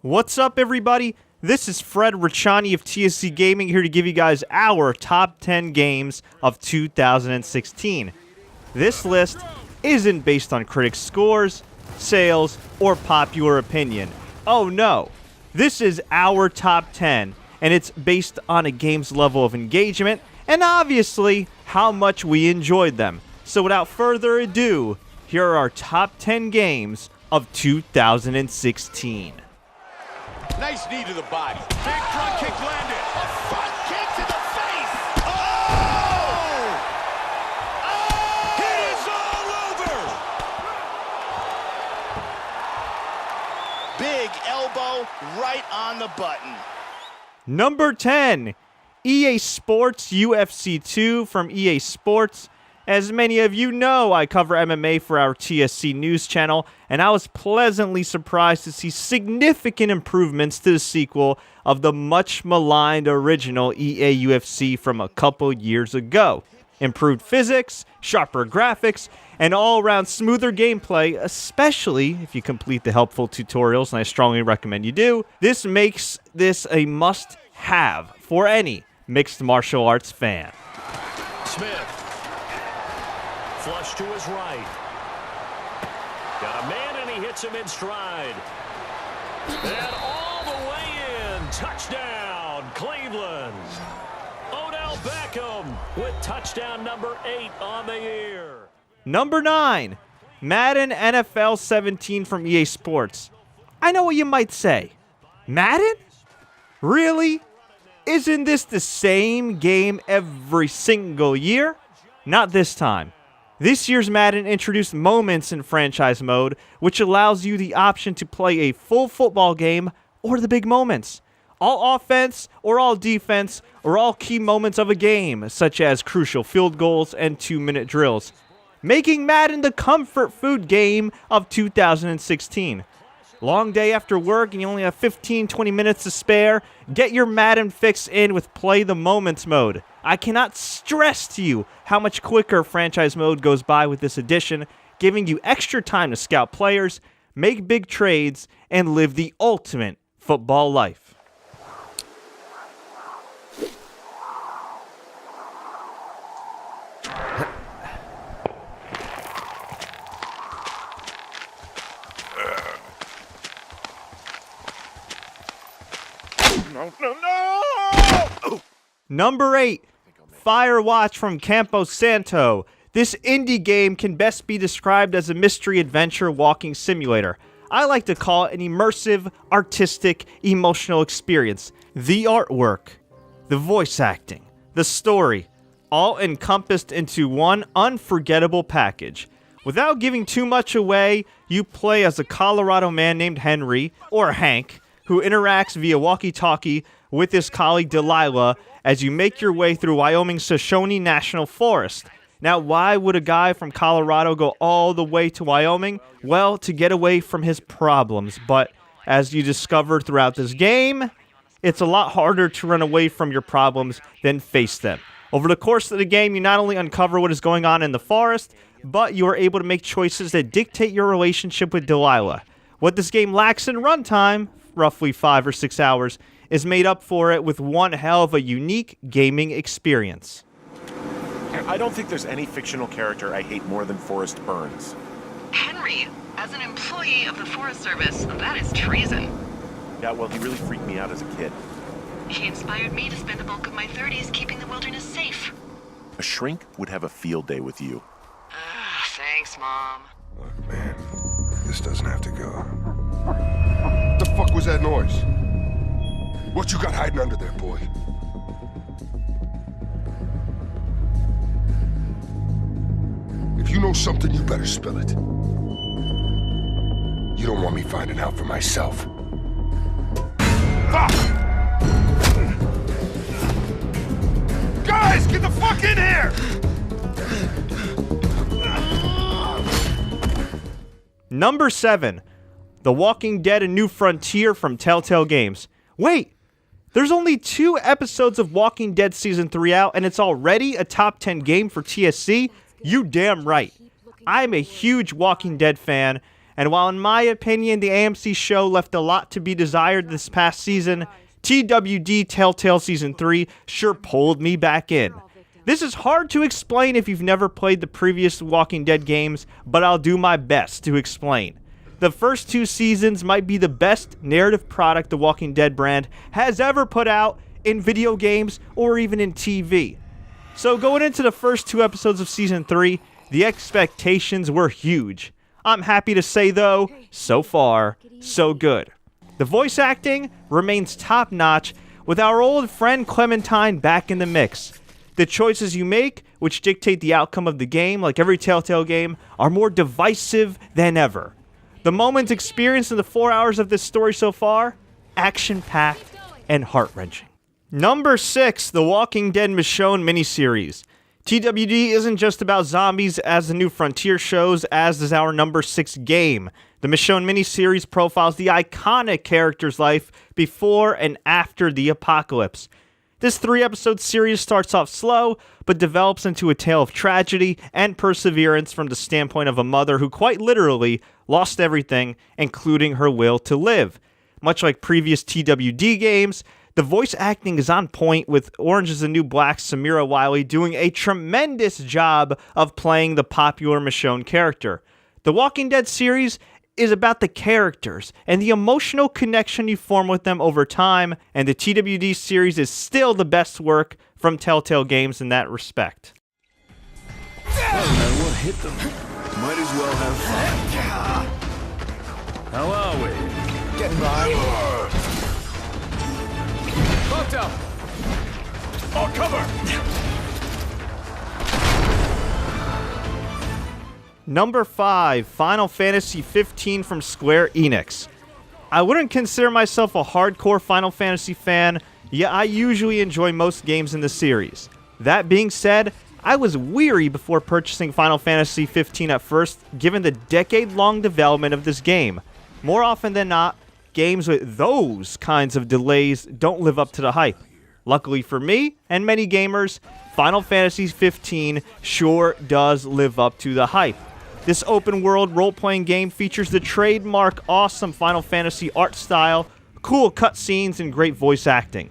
What's up, everybody? This is Fred Ricciani of TSC Gaming here to give you guys our top 10 games of 2016. This list isn't based on critics' scores, sales, or popular opinion. Oh no, this is our top 10, and it's based on a game's level of engagement and obviously how much we enjoyed them. So without further ado, here are our top 10 games of 2016. Nice knee to the body. Big front kick landed. A front kick to the face. Oh! Oh! He is all over. Big elbow right on the button. Number 10, EA Sports UFC 2 from EA Sports. As many of you know, I cover MMA for our TSC news channel, and I was pleasantly surprised to see significant improvements to the sequel of the much maligned original EA UFC from a couple years ago. Improved physics, sharper graphics, and all-around smoother gameplay, especially if you complete the helpful tutorials, and I strongly recommend you do. This makes this a must-have for any mixed martial arts fan. Smith. Flush to his right. Got a man and he hits him in stride. And all the way in. Touchdown, Cleveland. Odell Beckham with touchdown number 8 on the year. Number 9, Madden NFL 17 from EA Sports. I know what you might say. Madden? Really? Isn't this the same game every single year? Not this time. This year's Madden introduced moments in franchise mode, which allows you the option to play a full football game or the big moments. All offense or all defense or all key moments of a game, such as crucial field goals and 2-minute drills, making Madden the comfort food game of 2016. Long day after work and you only have 15-20 minutes to spare? Get your Madden fix in with Play the Moments mode. I cannot stress to you how much quicker franchise mode goes by with this addition, giving you extra time to scout players, make big trades, and live the ultimate football life. No! Number 8, Firewatch from Campo Santo. This indie game can best be described as a mystery adventure walking simulator. I like to call it an immersive, artistic, emotional experience. The artwork, the voice acting, the story, all encompassed into one unforgettable package. Without giving too much away, you play as a Colorado man named Henry, or Hank, who interacts via walkie-talkie with his colleague Delilah as you make your way through Wyoming's Shoshone National Forest. Now, why would a guy from Colorado go all the way to Wyoming? Well, to get away from his problems. But as you discover throughout this game, it's a lot harder to run away from your problems than face them. Over the course of the game, you not only uncover what is going on in the forest, but you are able to make choices that dictate your relationship with Delilah. What this game lacks in runtime, roughly 5 or 6 hours, is made up for it with one hell of a unique gaming experience. I don't think there's any fictional character I hate more than Forrest Burns. Henry, as an employee of the Forest Service, that is treason. Yeah, well, he really freaked me out as a kid. He inspired me to spend the bulk of my 30s keeping the wilderness safe. A shrink would have a field day with you. Thanks, Mom. Look, man, this doesn't have to go. What the fuck was that noise? What you got hiding under there, boy? If you know something, you better spill it. You don't want me finding out for myself. Fuck! Guys, get the fuck in here! Number 7, The Walking Dead: A New Frontier from Telltale Games. Wait, there's only 2 episodes of Walking Dead Season 3 out, and it's already a top 10 game for TSC? You damn right. I'm a huge Walking Dead fan, And while in my opinion the AMC show left a lot to be desired this past season, TWD Telltale Season 3 sure pulled me back in. This is hard to explain if you've never played the previous Walking Dead games, but I'll do my best to explain. The first 2 seasons might be the best narrative product the Walking Dead brand has ever put out in video games or even in TV. So going into the first 2 episodes of Season 3, the expectations were huge. I'm happy to say though, so far, so good. The voice acting remains top-notch with our old friend Clementine back in the mix. The choices you make, which dictate the outcome of the game, like every Telltale game, are more divisive than ever. The moments experienced in the 4 hours of this story so far, action-packed and heart-wrenching. Number 6, The Walking Dead Michonne miniseries. TWD isn't just about zombies as the New Frontier shows, as is our number 6 game. The Michonne miniseries profiles the iconic character's life before and after the apocalypse. This 3-episode series starts off slow, but develops into a tale of tragedy and perseverance from the standpoint of a mother who quite literally lost everything, including her will to live. Much like previous TWD games, the voice acting is on point, with Orange is the New Black's Samira Wiley doing a tremendous job of playing the popular Michonne character. The Walking Dead series is about the characters and the emotional connection you form with them over time, and the TWD series is still the best work from Telltale Games in that respect. And what hit them? Might as well have fun. How are we? Getting by. Bumped up. Oh, cover! Number 5, Final Fantasy 15 from Square Enix. I wouldn't consider myself a hardcore Final Fantasy fan, yet I usually enjoy most games in the series. That being said, I was weary before purchasing Final Fantasy 15 at first, given the decade-long development of this game. More often than not, games with those kinds of delays don't live up to the hype. Luckily for me, and many gamers, Final Fantasy 15 sure does live up to the hype. This open-world role-playing game features the trademark awesome Final Fantasy art style, cool cutscenes, and great voice acting.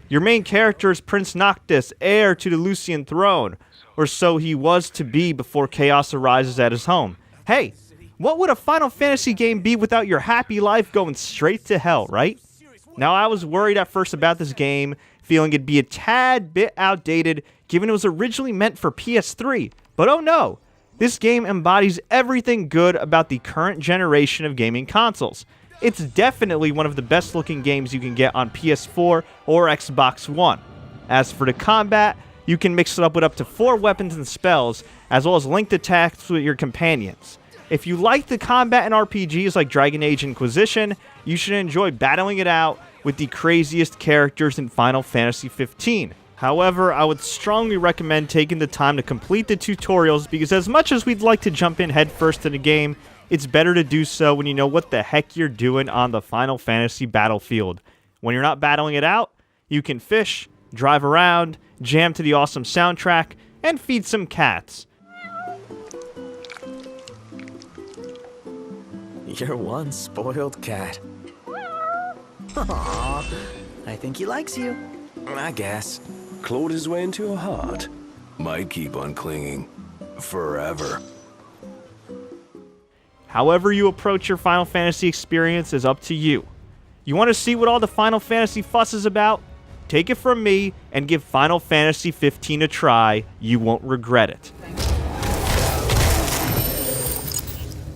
Your main character is Prince Noctis, heir to the Lucian throne, or so he was to be before chaos arises at his home. Hey, what would a Final Fantasy game be without your happy life going straight to hell, right? Now, I was worried at first about this game, feeling it'd be a tad bit outdated given it was originally meant for PS3, but oh no! This game embodies everything good about the current generation of gaming consoles. It's definitely one of the best looking games you can get on PS4 or Xbox One. As for the combat, you can mix it up with up to 4 weapons and spells, as well as linked attacks with your companions. If you like the combat in RPGs like Dragon Age Inquisition, you should enjoy battling it out with the craziest characters in Final Fantasy 15. However, I would strongly recommend taking the time to complete the tutorials, because as much as we'd like to jump in headfirst in a game, it's better to do so when you know what the heck you're doing on the Final Fantasy battlefield. When you're not battling it out, you can fish, drive around, jam to the awesome soundtrack, and feed some cats. You're one spoiled cat. Aww, I think he likes you. I guess. Clawed his way into your heart. Might keep on clinging. Forever. However you approach your Final Fantasy experience is up to you. You want to see what all the Final Fantasy fuss is about? Take it from me and give Final Fantasy 15 a try. You won't regret it.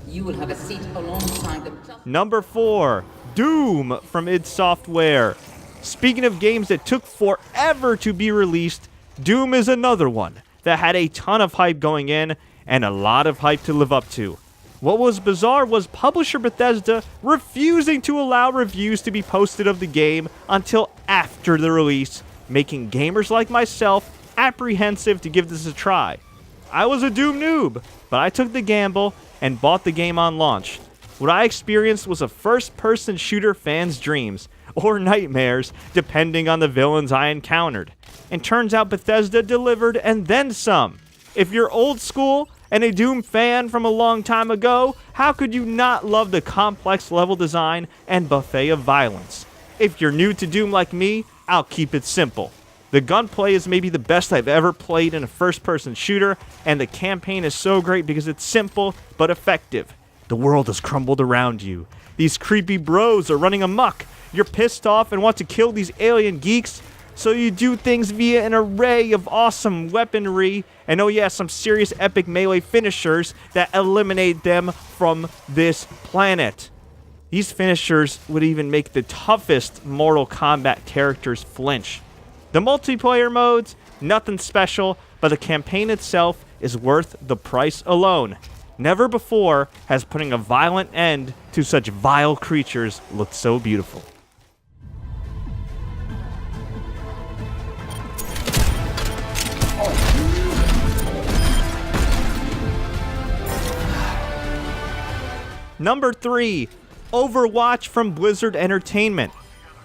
You will have a seat alongside the... Number 4, Doom from id Software. Speaking of games that took forever to be released, Doom is another one that had a ton of hype going in and a lot of hype to live up to. What was bizarre was publisher Bethesda refusing to allow reviews to be posted of the game until after the release, making gamers like myself apprehensive to give this a try. I was a Doom noob, but I took the gamble and bought the game on launch. What I experienced was a first-person shooter fan's dreams, or nightmares, depending on the villains I encountered. And turns out Bethesda delivered and then some. If you're old school And a Doom fan from a long time ago, how could you not love the complex level design and buffet of violence? If you're new to Doom like me, I'll keep it simple. The gunplay is maybe the best I've ever played in a first-person shooter, and the campaign is so great because it's simple but effective. The world has crumbled around you. These creepy bros are running amok. You're pissed off and want to kill these alien geeks, so you do things via an array of awesome weaponry, and oh yeah, some serious epic melee finishers that eliminate them from this planet. These finishers would even make the toughest Mortal Kombat characters flinch. The multiplayer modes, nothing special, but the campaign itself is worth the price alone. Never before has putting a violent end to such vile creatures looked so beautiful. Number 3, Overwatch from Blizzard Entertainment.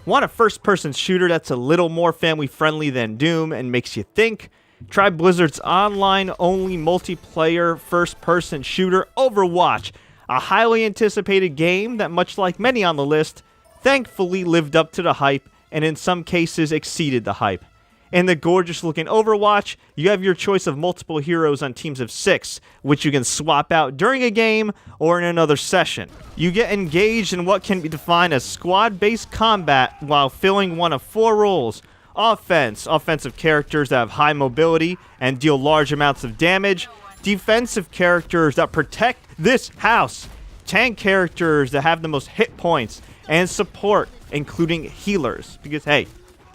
Want a first-person shooter that's a little more family-friendly than Doom and makes you think? Try Blizzard's online-only multiplayer first-person shooter, Overwatch, a highly anticipated game that, much like many on the list, thankfully lived up to the hype and in some cases exceeded the hype. In the gorgeous-looking Overwatch, you have your choice of multiple heroes on teams of 6, which you can swap out during a game or in another session. You get engaged in what can be defined as squad-based combat while filling one of 4 roles. Offense, offensive characters that have high mobility and deal large amounts of damage. Defensive characters that protect this house. Tank characters that have the most hit points. And support, including healers. Because, hey,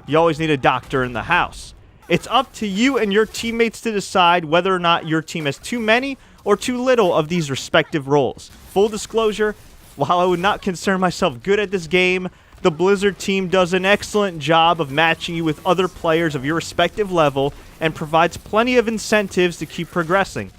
you always need a doctor in the house. It's up to you and your teammates to decide whether or not your team has too many or too little of these respective roles. Full disclosure, while I would not consider myself good at this game, the Blizzard team does an excellent job of matching you with other players of your respective level and provides plenty of incentives to keep progressing.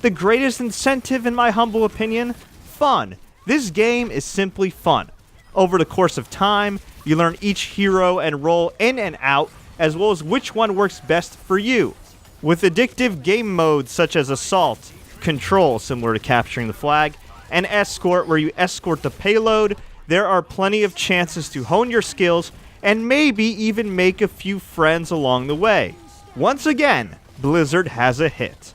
The greatest incentive, in my humble opinion, fun. This game is simply fun. Over the course of time, you learn each hero and role in and out, as well as which one works best for you. With addictive game modes such as Assault, Control, similar to capturing the flag, and Escort, where you escort the payload, there are plenty of chances to hone your skills and maybe even make a few friends along the way. Once again, Blizzard has a hit.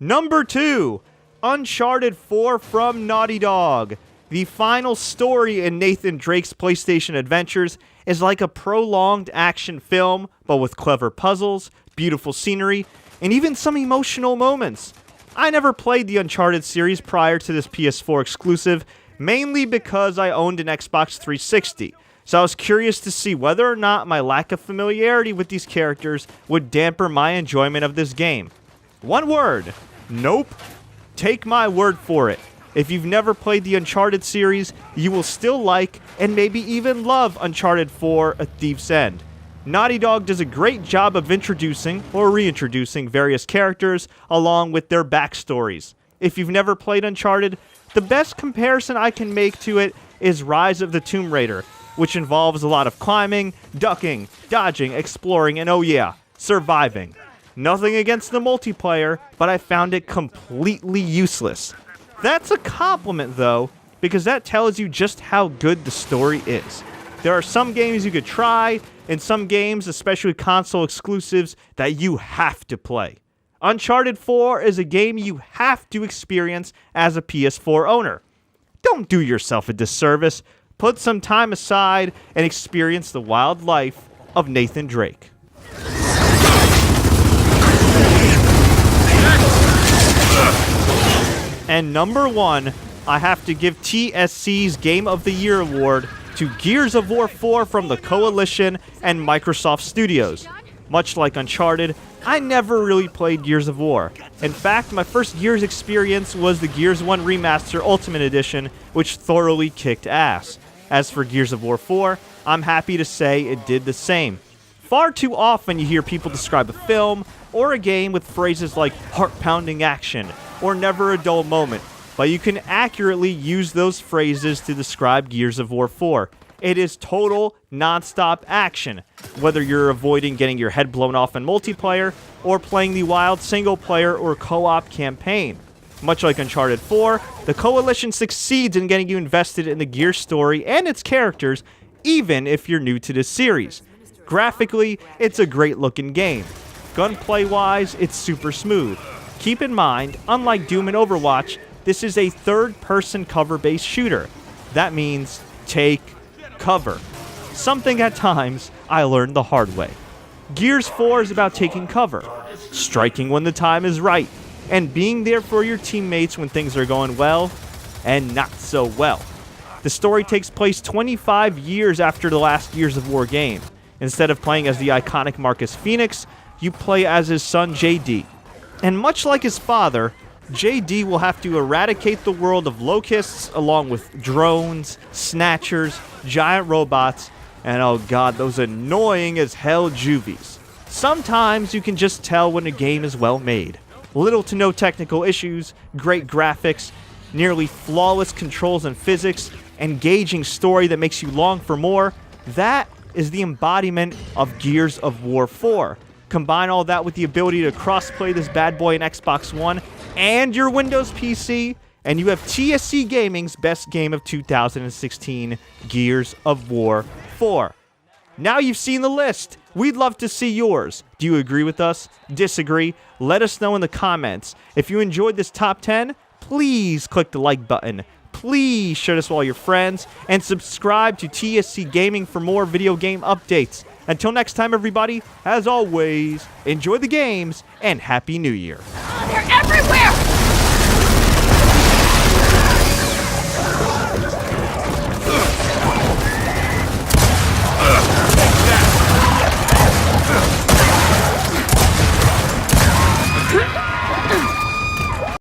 Number 2, Uncharted 4 from Naughty Dog. The final story in Nathan Drake's PlayStation adventures is like a prolonged action film, but with clever puzzles, beautiful scenery, and even some emotional moments. I never played the Uncharted series prior to this PS4 exclusive, mainly because I owned an Xbox 360, so I was curious to see whether or not my lack of familiarity with these characters would damper my enjoyment of this game. One word: nope. Take my word for it. If you've never played the Uncharted series, you will still like and maybe even love Uncharted 4: A Thief's End. Naughty Dog does a great job of introducing or reintroducing various characters along with their backstories. If you've never played Uncharted, the best comparison I can make to it is Rise of the Tomb Raider, which involves a lot of climbing, ducking, dodging, exploring, and oh yeah, surviving. Nothing against the multiplayer, but I found it completely useless. That's a compliment, though, because that tells you just how good the story is. There are some games you could try, and some games, especially console exclusives, that you have to play. Uncharted 4 is a game you have to experience as a PS4 owner. Don't do yourself a disservice. Put some time aside and experience the wild life of Nathan Drake. And number 1, I have to give TSC's Game of the Year award to Gears of War 4 from the Coalition and Microsoft Studios. Much like Uncharted, I never really played Gears of War. In fact, my first Gears experience was the Gears 1 Remaster Ultimate Edition, which thoroughly kicked ass. As for Gears of War 4, I'm happy to say it did the same. Far too often you hear people describe a film or a game with phrases like heart-pounding action, or never a dull moment, but you can accurately use those phrases to describe Gears of War 4. It is total, non-stop action, whether you're avoiding getting your head blown off in multiplayer or playing the wild single-player or co-op campaign. Much like Uncharted 4, the Coalition succeeds in getting you invested in the Gears story and its characters, even if you're new to this series. Graphically, it's a great-looking game. Gunplay-wise, it's super smooth. Keep in mind, unlike Doom and Overwatch, this is a third-person cover-based shooter. That means take cover. Something at times I learned the hard way. Gears 4 is about taking cover, striking when the time is right, and being there for your teammates when things are going well and not so well. The story takes place 25 years after the last Gears of War game. Instead of playing as the iconic Marcus Phoenix, you play as his son JD. And much like his father, JD will have to eradicate the world of locusts along with drones, snatchers, giant robots, and oh god, those annoying as hell juvies. Sometimes you can just tell when a game is well made. Little to no technical issues, great graphics, nearly flawless controls and physics, engaging story that makes you long for more. That is the embodiment of Gears of War 4. Combine all that with the ability to cross-play this bad boy in Xbox One and your Windows PC, and you have TSC Gaming's best game of 2016, Gears of War 4. Now you've seen the list. We'd love to see yours. Do you agree with us? Disagree? Let us know in the comments. If you enjoyed this top 10, please click the like button. Please share this with all your friends, and subscribe to TSC Gaming for more video game updates. Until next time, everybody, as always, enjoy the games, and Happy New Year. They're everywhere! Take that!